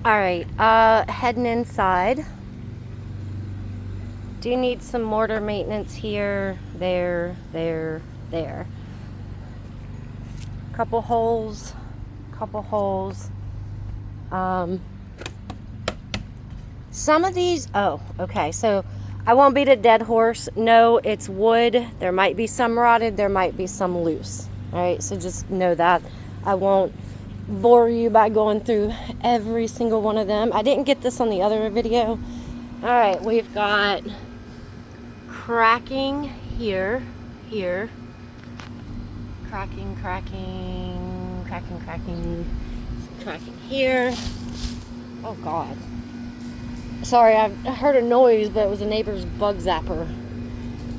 All right, heading inside. Do need some mortar maintenance here, there. Couple holes. Some of these, oh, okay, so I won't beat a dead horse. No, it's wood. There might be some rotted, there might be some loose. All right, so just know that. I won't bore you by going through every single one of them. I didn't get this on the other video. All right, we've got cracking here, cracking here. Oh God. Sorry, I heard a noise, but it was a neighbor's bug zapper.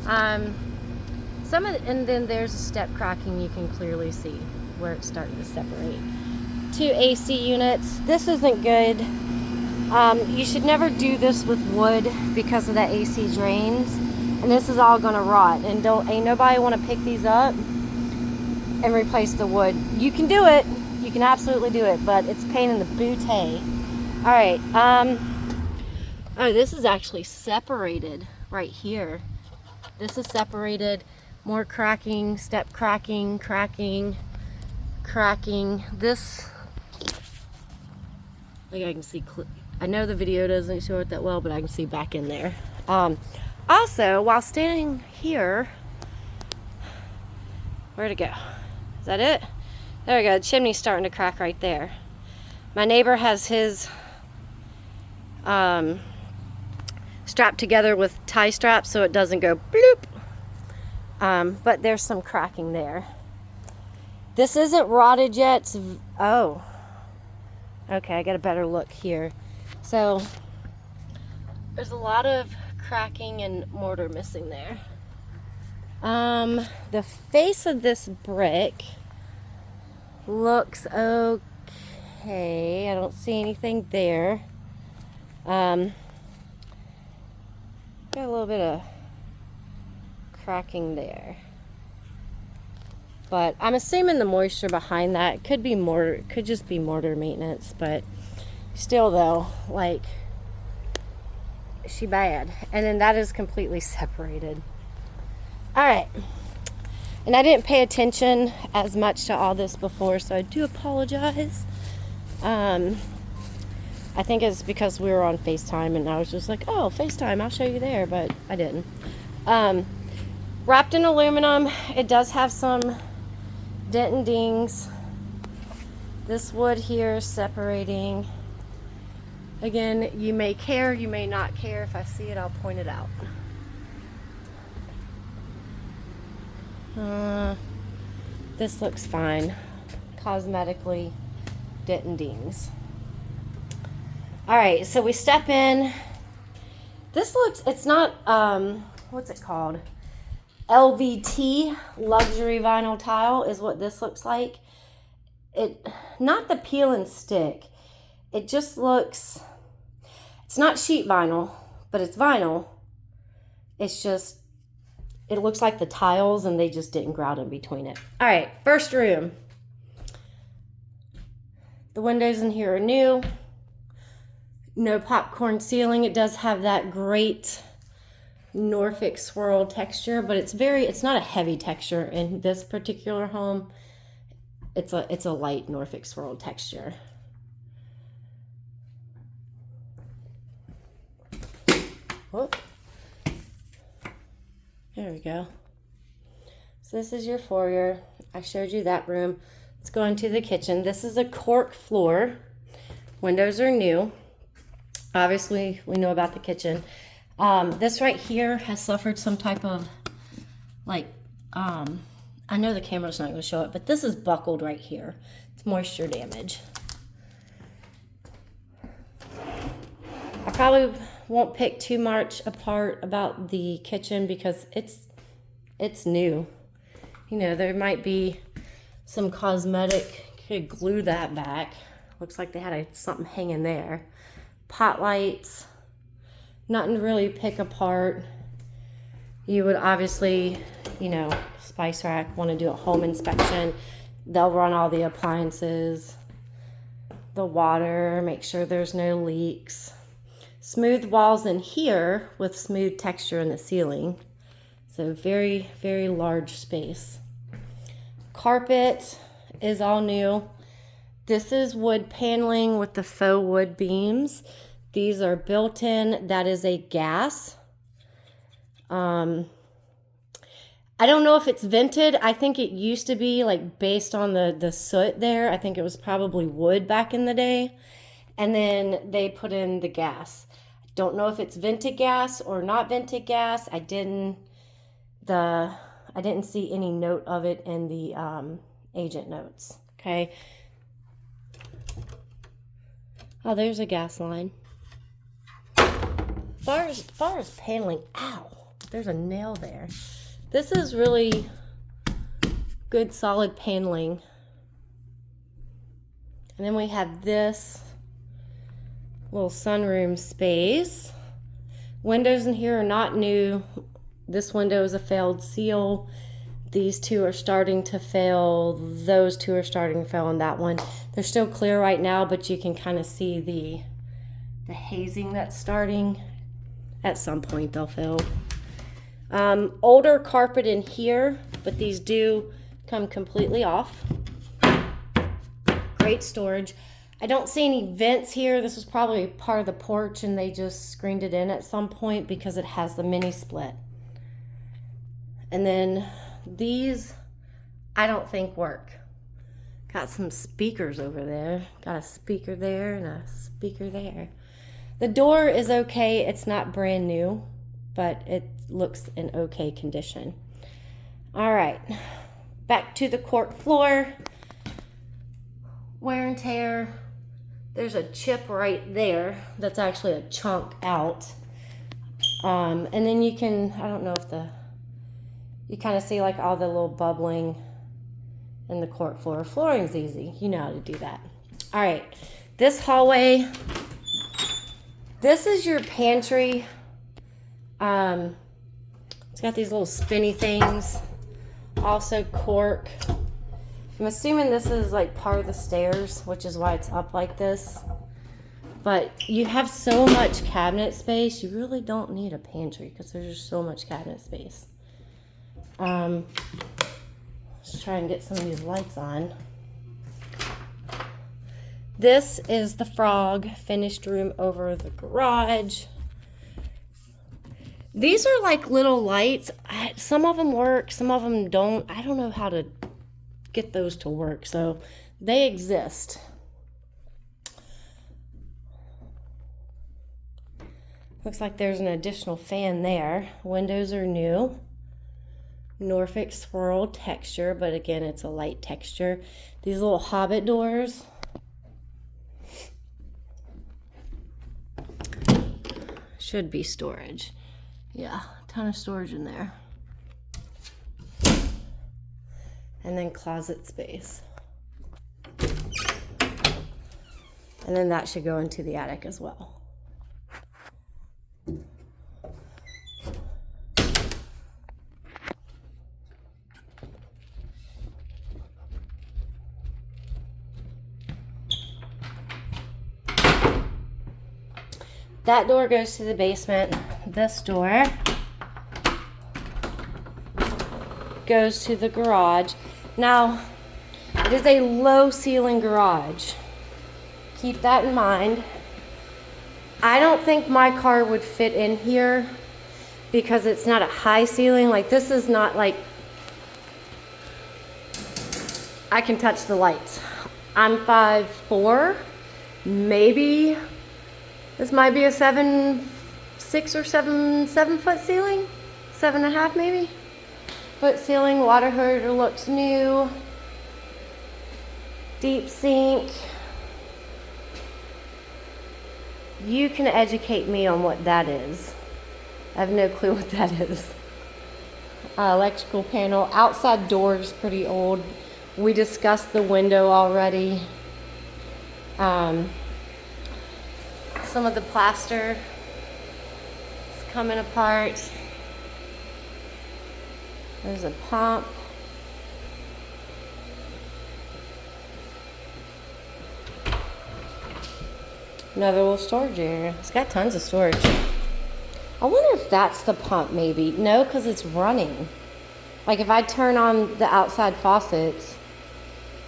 And then there's a step cracking. You can clearly see where it's starting to separate. 2 AC units. This isn't good. You should never do this with wood because of the AC drains, and this is all gonna rot. And ain't nobody want to pick these up and replace the wood. You can do it. You can absolutely do it, but it's a pain in the bootay. All right. Oh, this is actually separated right here. This is separated. More cracking, step cracking. This, like I can see, I know the video doesn't show it that well, but I can see back in there. Also, while standing here, where'd it go? Is that it? There we go. The chimney's starting to crack right there. My neighbor has his strapped together with tie straps so it doesn't go bloop. But there's some cracking there. This isn't rotted yet. Oh, okay, I got a better look here. So there's a lot of cracking and mortar missing there. The face of this brick looks okay. I don't see anything there. Got a little bit of cracking there, but I'm assuming the moisture behind that could be mortar, could just be mortar maintenance, but still though, like, she bad. And then that is completely separated. All right, and I didn't pay attention as much to all this before, so I do apologize. I think it's because we were on FaceTime and I was just like, oh, FaceTime, I'll show you there, but I didn't. Wrapped in aluminum. It does have some dent and dings. This wood here is separating. Again, you may care, you may not care. If I see it, I'll point it out. This looks fine. Cosmetically, dent and dings. All right, so we step in. This looks, it's not, what's it called? LVT, luxury vinyl tile is what this looks like. It, not the peel and stick. It just looks, it's not sheet vinyl, but it's vinyl. It's just, it looks like the tiles and they just didn't grout in between it. All right, first room. The windows in here are new. No popcorn ceiling. It does have that great Norfolk swirl texture, but it's not a heavy texture in this particular home. It's a light Norfolk swirl texture. Whoop. There we go. So this is your foyer. I showed you that room. Let's go into the kitchen. This is a cork floor. Windows are new. Obviously, we know about the kitchen. This right here has suffered some type of, like, I know the camera's not going to show it, but this is buckled right here. It's moisture damage. I probably won't pick too much apart about the kitchen because it's new. You know, there might be some cosmetic, could glue that back. Looks like they had something hanging there. Pot lights, nothing to really pick apart. You would obviously, you know, Spice Rack want to do a home inspection. They'll run all the appliances. the water, make sure there's no leaks. Smooth walls in here with smooth texture in the ceiling. So very, very large space. Carpet is all new. This is wood paneling with the faux wood beams. These are built in. That is a gas. I don't know if it's vented. I think it used to be like based on the soot there. I think it was probably wood back in the day. And then they put in the gas. Don't know if it's vented gas or not vented gas. I didn't see any note of it in the agent notes. Okay. Oh, there's a gas line. As far as paneling, ow, there's a nail there. This is really good solid paneling. And then we have this little sunroom space. Windows in here are not new. This window is a failed seal. These two are starting to fail. Those two are starting to fail on that one. They're still clear right now, but you can kind of see the hazing that's starting. At some point they'll fail. Older carpet in here, but these do come completely off. Great storage. I don't see any vents here. This was probably part of the porch and they just screened it in at some point because it has the mini split. And then these, I don't think work. Got some speakers over there. Got a speaker there and a speaker there. The door is okay. It's not brand new, but it looks in okay condition. All right, back to the cork floor. Wear and tear. There's a chip right there. That's actually a chunk out. And then you can, I don't know if you kind of see like all the little bubbling in the cork floor. Flooring's easy. You know how to do that. All right, this hallway. This is your pantry. It's got these little spinny things. Also cork. I'm assuming this is like part of the stairs, which is why it's up like this. But you have so much cabinet space, you really don't need a pantry because there's just so much cabinet space. Let's try and get some of these lights on. This is the Frog finished room over the garage. These are like little lights. Some of them work, some of them don't. I don't know how to get those to work, so they exist. Looks like there's an additional fan there. Windows are new. Norfolk swirl texture, but again, it's a light texture. These little hobbit doors. Should be storage. Yeah, a ton of storage in there. And then closet space. And then that should go into the attic as well. That door goes to the basement. This door goes to the garage. Now, it is a low ceiling garage. Keep that in mind. I don't think my car would fit in here because it's not a high ceiling. Like this is not like, I can touch the lights. I'm 5'4", maybe. This might be a 7'6" or 7 foot ceiling, 7.5 maybe. Foot ceiling, water heater looks new. Deep sink. You can educate me on what that is. I have no clue what that is. Electrical panel. Outside door is pretty old. We discussed the window already. Some of the plaster is coming apart. There's a pump. Another little storage area. It's got tons of storage. I wonder if that's the pump maybe. No, because it's running. Like if I turn on the outside faucets,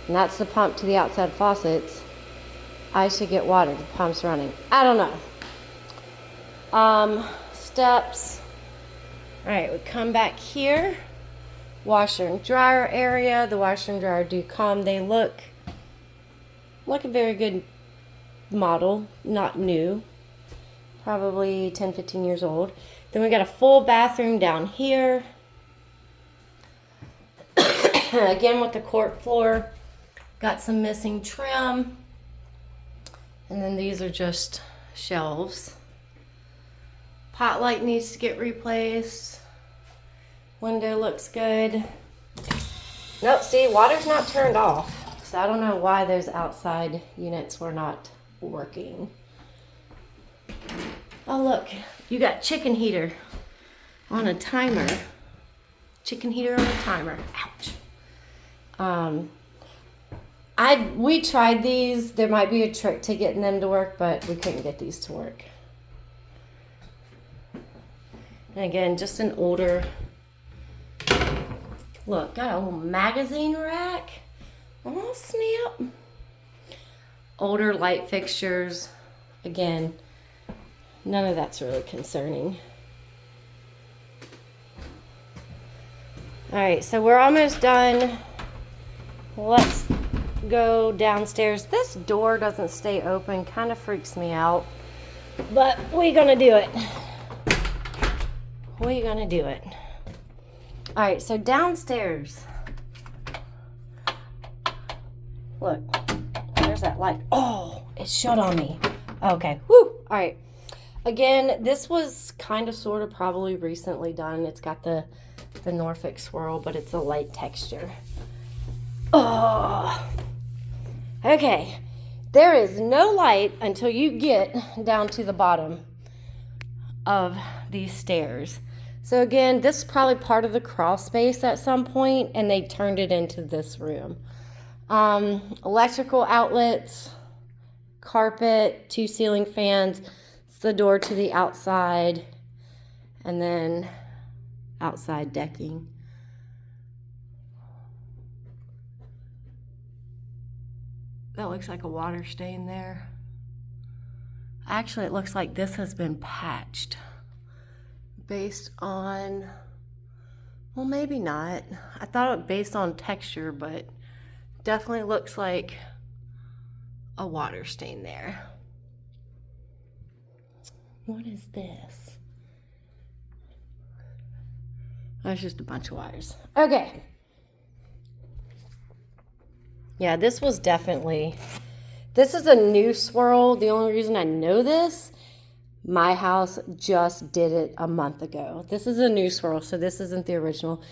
and that's the pump to the outside faucets, I should get water. The pump's running. I don't know. Steps. All right, we come back here. Washer and dryer area. The washer and dryer do come. They look like a very good model, not new. Probably 10, 15 years old. Then we got a full bathroom down here. Again with the cork floor. Got some missing trim. And then these are just shelves. Pot light needs to get replaced. Window looks good. Nope, see, water's not turned off. So I don't know why those outside units were not working. Oh look, you got chicken heater on a timer. Chicken heater on a timer. Ouch. We tried these. There might be a trick to getting them to work, but we couldn't get these to work. And again, just an older, look, got a little magazine rack. Oh, snap. Older light fixtures. Again, none of that's really concerning. All right, so we're almost done. Let's go downstairs. This door doesn't stay open, kind of freaks me out, but we're gonna do it. We're gonna do it. All right, so downstairs. Look, there's that light. Oh, it shut on me. Okay, whoo. All right. Again, this was kind of sort of probably recently done. It's got the Norfolk swirl, but it's a light texture. Oh. Okay. There is no light until you get down to the bottom of these stairs. So again, this is probably part of the crawl space at some point, and they turned it into this room. Electrical outlets, carpet, 2 ceiling fans. It's the door to the outside, and then outside decking. That looks like a water stain there. Actually, it looks like this has been patched based on, well, maybe not. I thought it based on texture, but definitely looks like a water stain there. What is this? That's just a bunch of wires. Okay. Yeah, this was definitely, this is a new swirl. The only reason I know this, my house just did it a month ago. This is a new swirl, so this isn't the original.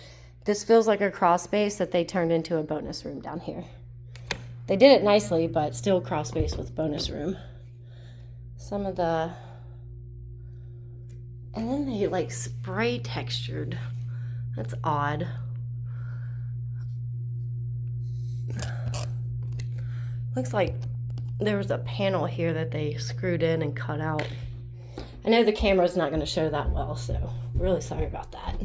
This feels like a crawl space that they turned into a bonus room down here. They did it nicely, but still crawl space with bonus room. Some of the, and then they like spray textured. That's odd. Looks like there was a panel here that they screwed in and cut out. I know the camera's not going to show that well, so really sorry about that.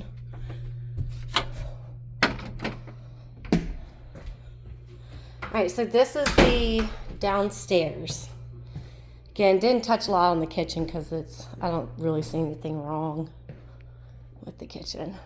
All right, so this is the downstairs. Again, didn't touch a lot on the kitchen because I don't really see anything wrong with the kitchen.